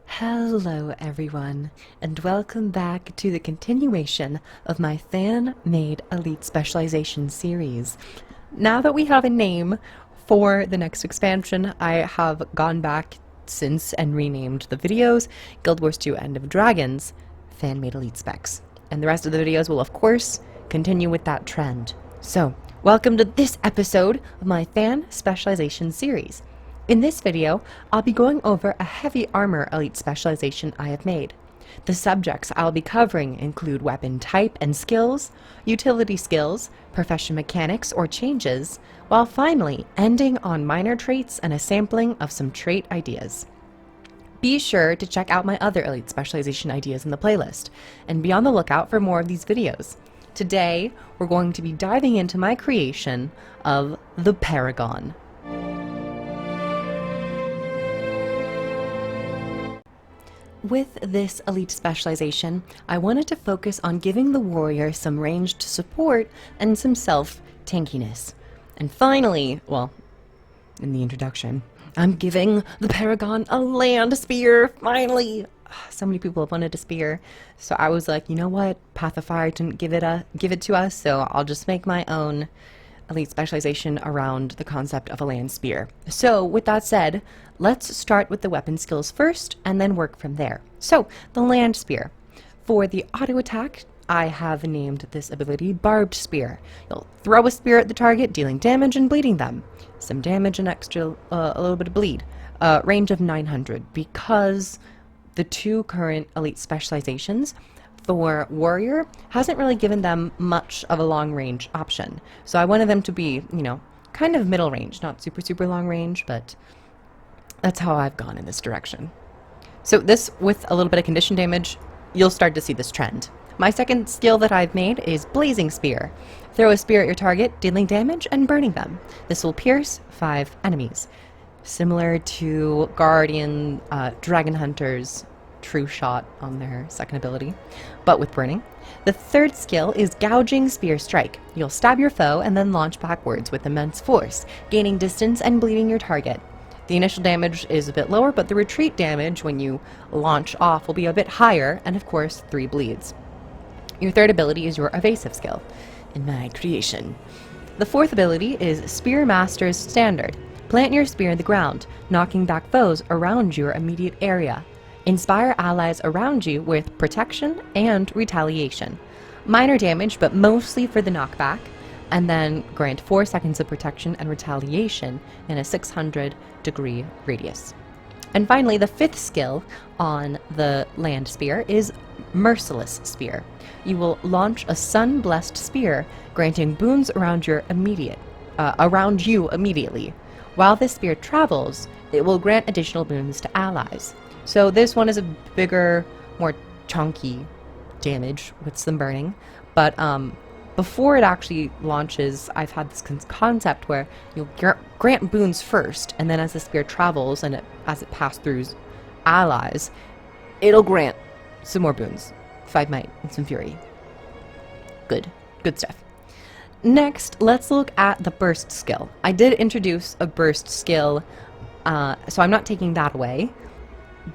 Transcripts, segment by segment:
Hello everyone, and welcome back to the continuation of my fan-made Elite Specialization series. Now that we have a name for the next expansion, I have gone back since and renamed the videos Guild Wars 2 End of Dragons fan-made Elite Specs. And the rest of the videos will of course continue with that trend. So, welcome to this episode of my fan specialization series. In this video, I'll be going over a heavy armor Elite Specialization I have made. The subjects I'll be covering include weapon type and skills, utility skills, profession mechanics or changes, while finally ending on minor traits and a sampling of some trait ideas. Be sure to check out my other Elite Specialization ideas in the playlist, and be on the lookout for more of these videos. Today, we're going to be diving into my creation of the Paragon. With this Elite Specialization, I wanted to focus on giving the warrior some ranged support and some self-tankiness. And finally, well, in the introduction, I'm giving the Paragon a land spear, finally! So many people have wanted a spear, so I was like, you know what, Path of Fire didn't give it to us, so I'll just make my own Elite Specialization around the concept of a land spear. So with that said, let's start with the weapon skills first and then work from there. So the land spear. For the auto attack, I have named this ability Barbed Spear. You'll throw a spear at the target, dealing damage and bleeding them. Some damage and extra, a little bit of bleed. Range of 900, because the two current Elite Specializations for warrior hasn't really given them much of a long range option. So I wanted them to be, you know, kind of middle range, not super long range, but that's how I've gone in this direction. So this, with a little bit of condition damage, you'll start to see this trend. My second skill that I've made is Blazing Spear. Throw a spear at your target, dealing damage and burning them. This will pierce 5 enemies. Similar to Guardian Dragon Hunter's True Shot on their second ability, but with burning. The third skill is Gouging Spear Strike. You'll stab your foe and then launch backwards with immense force, gaining distance and bleeding your target. The initial damage is a bit lower, but the retreat damage when you launch off will be a bit higher, and of course 3 bleeds. Your third ability is your evasive skill in my creation. The fourth ability is Spear Master's Standard. Plant your spear in the ground, knocking back foes around your immediate area. Inspire allies around you with protection and retaliation. Minor damage, but mostly for the knockback, and then grant 4 seconds of protection and retaliation in a 600-degree radius. And finally, the fifth skill on the land spear is Merciless Spear. You will launch a sun-blessed spear, granting boons around you immediately. While this spear travels, it will grant additional boons to allies. So this one is a bigger, more chunky damage with some burning, but before it actually launches, I've had this concept where you'll grant boons first, and then as the spear travels and as it passes through allies, it'll grant some more boons. 5 might and some fury. Good stuff. Next, let's look at the burst skill. I did introduce a burst skill, so I'm not taking that away.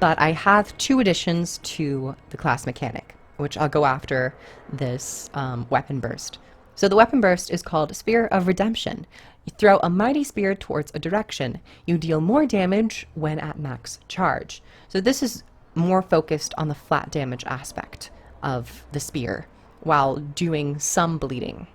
But I have 2 additions to the class mechanic, which I'll go after this weapon burst. So the weapon burst is called Spear of Redemption. You throw a mighty spear towards a direction. You deal more damage when at max charge. So this is more focused on the flat damage aspect of the spear, while doing some bleeding.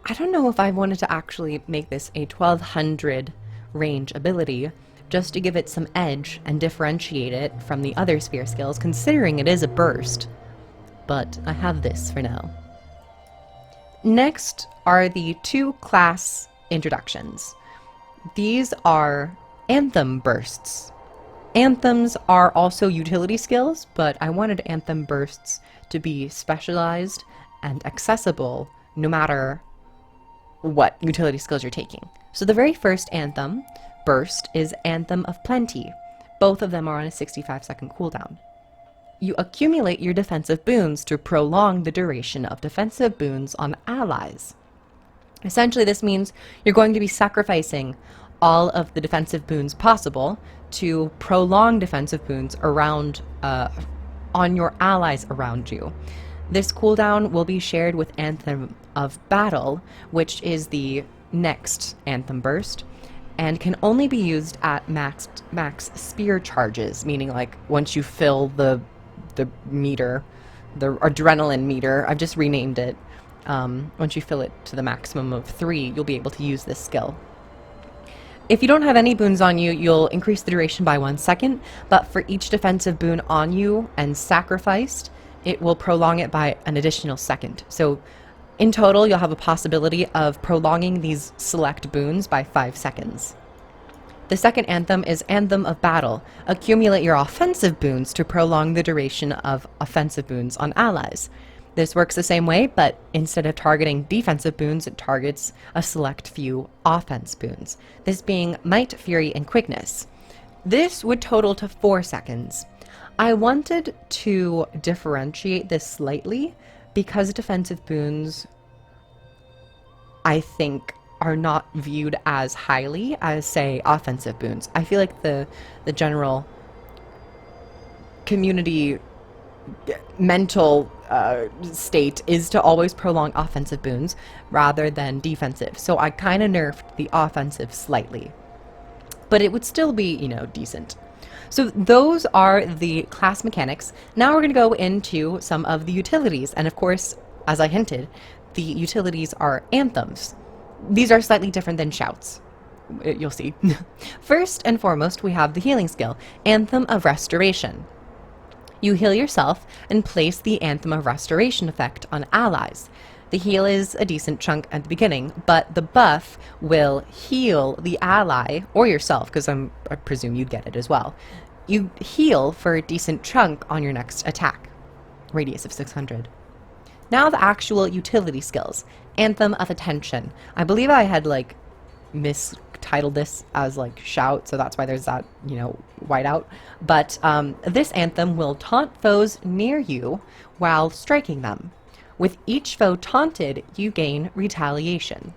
I don't know if I wanted to actually make this a 1200 range ability, just to give it some edge and differentiate it from the other spear skills, considering it is a burst. But I have this for now. Next are the 2 class introductions. These are Anthem bursts. Anthems are also utility skills, but I wanted Anthem bursts to be specialized and accessible no matter what utility skills you're taking. So the very first Anthem burst is Anthem of Plenty. Both of them are on a 65-second cooldown. You accumulate your defensive boons to prolong the duration of defensive boons on allies. Essentially, this means you're going to be sacrificing all of the defensive boons possible to prolong defensive boons around on your allies around you. This cooldown will be shared with Anthem of Battle, which is the next Anthem burst, and can only be used at max spear charges, meaning like once you fill the meter, the adrenaline meter. I've just renamed it. Once you fill it to the maximum of 3, you'll be able to use this skill. If you don't have any boons on you, you'll increase the duration by 1 second, but for each defensive boon on you and sacrificed, it will prolong it by an additional second. So in total, you'll have a possibility of prolonging these select boons by 5 seconds. The second anthem is Anthem of Battle. Accumulate your offensive boons to prolong the duration of offensive boons on allies. This works the same way, but instead of targeting defensive boons, it targets a select few offense boons, this being Might, Fury, and Quickness. This would total to 4 seconds. I wanted to differentiate this slightly because defensive boons, I think, are not viewed as highly as, say, offensive boons. I feel like the general community mental state is to always prolong offensive boons rather than defensive. So I kind of nerfed the offensive slightly, but it would still be, you know, decent. So those are the class mechanics. Now we're going to go into some of the utilities. And of course, as I hinted, the utilities are anthems. These are slightly different than shouts. You'll see. First and foremost, we have the healing skill, Anthem of Restoration. You heal yourself and place the Anthem of Restoration effect on allies. The heal is a decent chunk at the beginning, but the buff will heal the ally, or yourself, because I presume you get it as well. You heal for a decent chunk on your next attack, radius of 600. Now the actual utility skills. Anthem of Attention. I believe I had like mistitled this as like shout, so that's why there's that, you know, whiteout. But this anthem will taunt foes near you while striking them. With each foe taunted, you gain retaliation.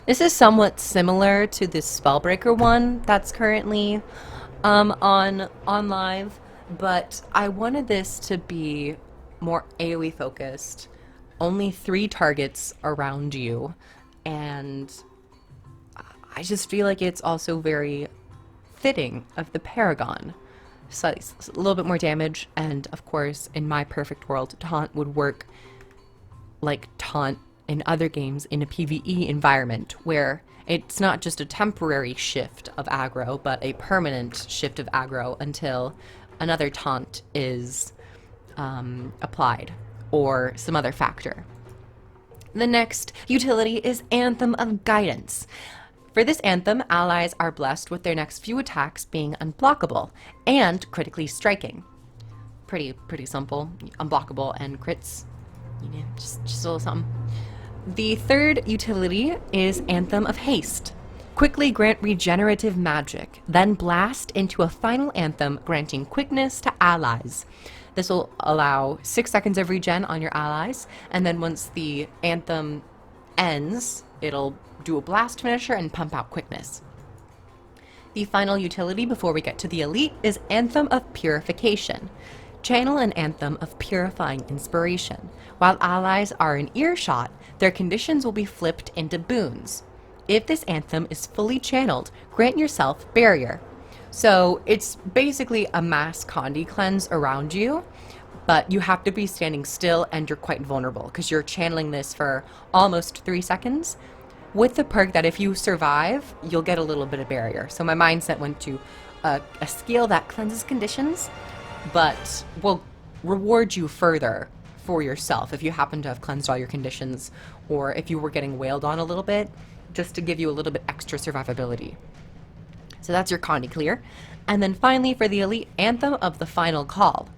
This is somewhat similar to the Spellbreaker one that's currently on live, but I wanted this to be more AoE focused. Only 3 targets around you, and I just feel like it's also very fitting of the Paragon. So it's a little bit more damage, and of course, in my perfect world, taunt would work like taunt in other games in a PvE environment, where it's not just a temporary shift of aggro, but a permanent shift of aggro until another taunt is applied, or some other factor. The next utility is Anthem of Guidance. For this anthem, allies are blessed with their next few attacks being unblockable and critically striking. Pretty simple. Unblockable and crits. You know, just a little something. The third utility is Anthem of Haste. Quickly grant regenerative magic, then blast into a final anthem granting quickness to allies. This will allow 6 seconds of regen on your allies, and then once the anthem ends, it'll do a blast finisher and pump out quickness. The final utility before we get to the elite is Anthem of Purification. Channel an anthem of purifying inspiration. While allies are in earshot, their conditions will be flipped into boons. If this anthem is fully channeled, grant yourself barrier. So it's basically a mass Condi cleanse around you, but you have to be standing still and you're quite vulnerable because you're channeling this for almost 3 seconds with the perk that if you survive, you'll get a little bit of barrier. So my mindset went to a skill that cleanses conditions, but will reward you further for yourself if you happen to have cleansed all your conditions, or if you were getting wailed on a little bit, just to give you a little bit extra survivability. So that's your Condi clear. And then finally for the elite, Anthem of the Final Call.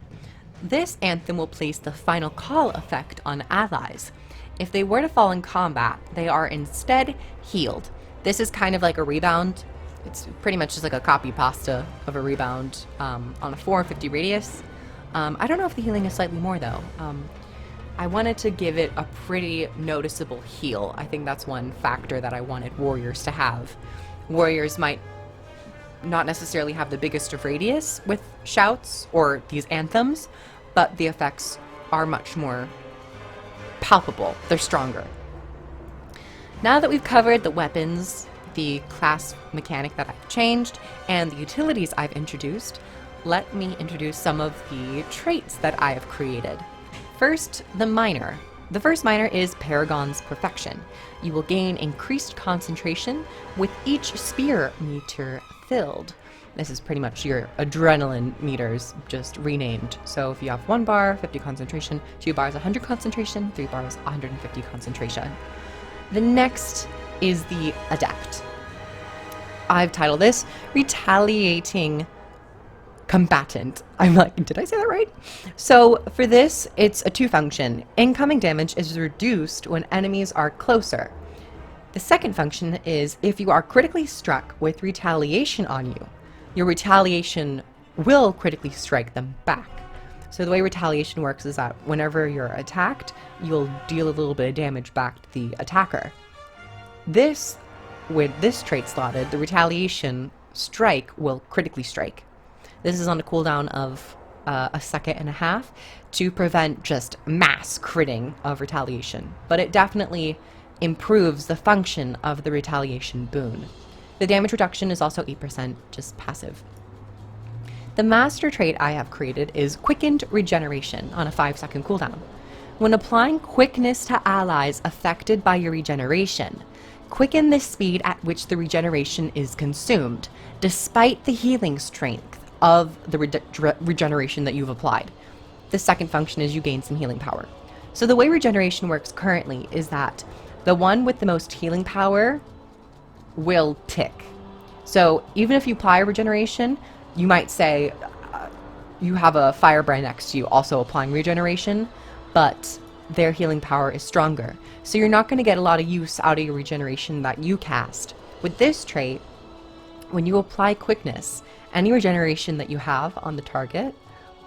This anthem will place the Final Call effect on allies. If they were to fall in combat, they are instead healed. This is kind of like a rebound. It's pretty much just like a copy pasta of a rebound on a 450 radius. I don't know if the healing is slightly more though. I wanted to give it a pretty noticeable heal. I think that's one factor that I wanted warriors to have. Warriors might not necessarily have the biggest of radius with shouts or these anthems, but the effects are much more palpable. They're stronger. Now that we've covered the weapons, the class mechanic that I've changed, and the utilities I've introduced, let me introduce some of the traits that I have created. First, the minor. The first minor is Paragon's Perfection. You will gain increased concentration with each spear meter filled. This is pretty much your adrenaline meters, just renamed. So if you have 1 bar, 50 concentration, 2 bars, 100 concentration, 3 bars, 150 concentration. The next is the Adept. I've titled this Retaliating Combatant. I'm like, did I say that right? So for this, it's a 2 function. Incoming damage is reduced when enemies are closer. The second function is if you are critically struck with retaliation on you, your retaliation will critically strike them back. So the way retaliation works is that whenever you're attacked, you'll deal a little bit of damage back to the attacker. With this trait slotted, the retaliation strike will critically strike. This is on a cooldown of a second and a half to prevent just mass critting of retaliation, but it definitely improves the function of the retaliation boon. The damage reduction is also 8%, just passive. The master trait I have created is Quickened Regeneration on a 5-second cooldown. When applying quickness to allies affected by your regeneration, quicken the speed at which the regeneration is consumed, despite the healing strength of the regeneration that you've applied. The second function is you gain some healing power. So the way regeneration works currently is that the one with the most healing power will tick. So even if you apply regeneration, you might say you have a firebrand next to you also applying regeneration, but their healing power is stronger. So you're not going to get a lot of use out of your regeneration that you cast. With this trait, when you apply quickness, any regeneration that you have on the target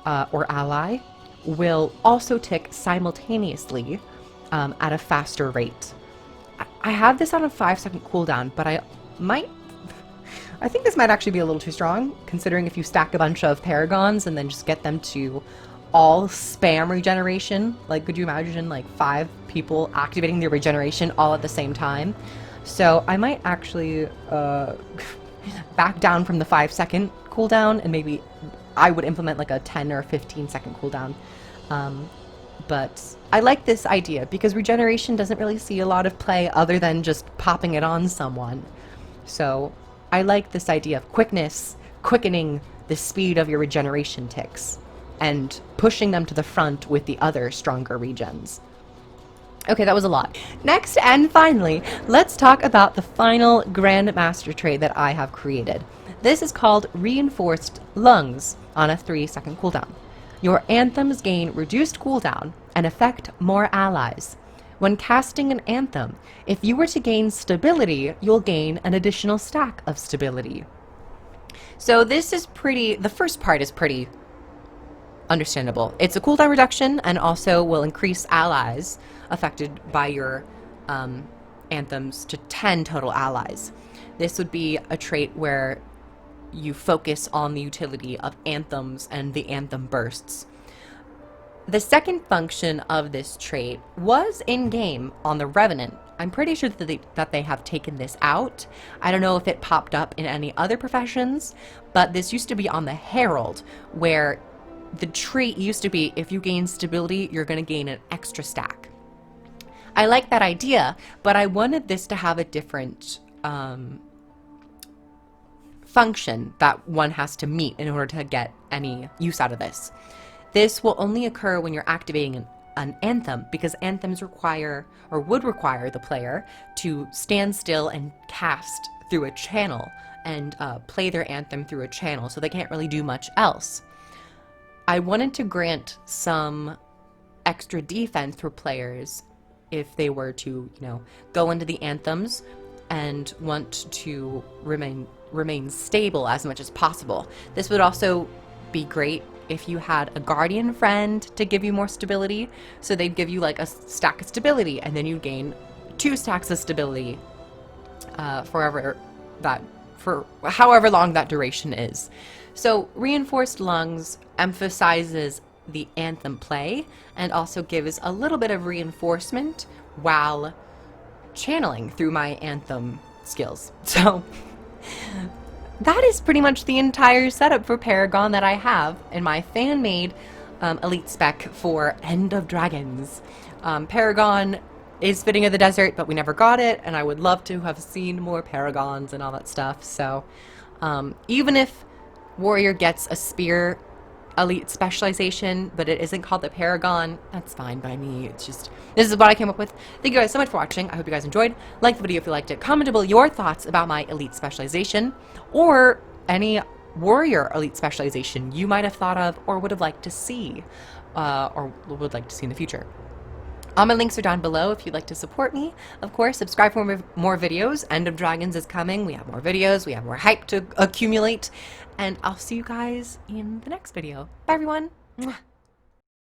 or ally will also tick simultaneously at a faster rate. I have this on a 5-second cooldown, but I think this might actually be a little too strong, considering if you stack a bunch of Paragons and then just get them to all spam regeneration. Like, could you imagine like 5 people activating their regeneration all at the same time? So I might actually back down from the 5-second cooldown, and maybe I would implement like a 10 or 15-second cooldown. But I like this idea because regeneration doesn't really see a lot of play other than just popping it on someone. So I like this idea of quickness, quickening the speed of your regeneration ticks, and pushing them to the front with the other stronger regens. Okay, that was a lot. Next and finally, let's talk about the final Grandmaster trait that I have created. This is called Reinforced Lungs on a 3-second cooldown. Your anthems gain reduced cooldown and affect more allies. When casting an anthem, if you were to gain stability, you'll gain an additional stack of stability. So this is the first part is pretty understandable. It's a cooldown reduction and also will increase allies affected by your anthems to 10 total allies. This would be a trait where you focus on the utility of anthems and the anthem bursts. The second function of this trait was in-game on the Revenant. I'm pretty sure that they have taken this out. I don't know if it popped up in any other professions, but this used to be on the Herald, where the trait used to be if you gain stability, you're going to gain an extra stack. I like that idea, but I wanted this to have a different function that one has to meet in order to get any use out of this. This will only occur when you're activating an anthem, because anthems require, or would require, the player to stand still and cast through a channel and play their anthem through a channel, so they can't really do much else. I wanted to grant some extra defense for players if they were to, go into the anthems and want to remain stable as much as possible. This would also be great if you had a guardian friend to give you more stability. So they'd give you like a stack of stability, and then you gain 2 stacks of stability for however long that duration is. So Reinforced Lungs emphasizes the anthem play and also gives a little bit of reinforcement while channeling through my anthem skills. So that is pretty much the entire setup for Paragon that I have in my fan-made Elite Spec for End of Dragons. Paragon is fitting of the desert, but we never got it, and I would love to have seen more Paragons and all that stuff. So even if Warrior gets a Spear Elite Specialization, but it isn't called the Paragon, that's fine by me. It's just, this is what I came up with. Thank you guys so much for watching. I hope you guys enjoyed. Like the video if you liked it. Comment below your thoughts about my Elite Specialization, or any Warrior Elite Specialization you might have thought of or would have liked to see, or would like to see in the future. All my links are down below if you'd like to support me. Of course, subscribe for more videos. End of Dragons is coming. We have more videos. We have more hype to accumulate. And I'll see you guys in the next video. Bye, everyone. Mwah.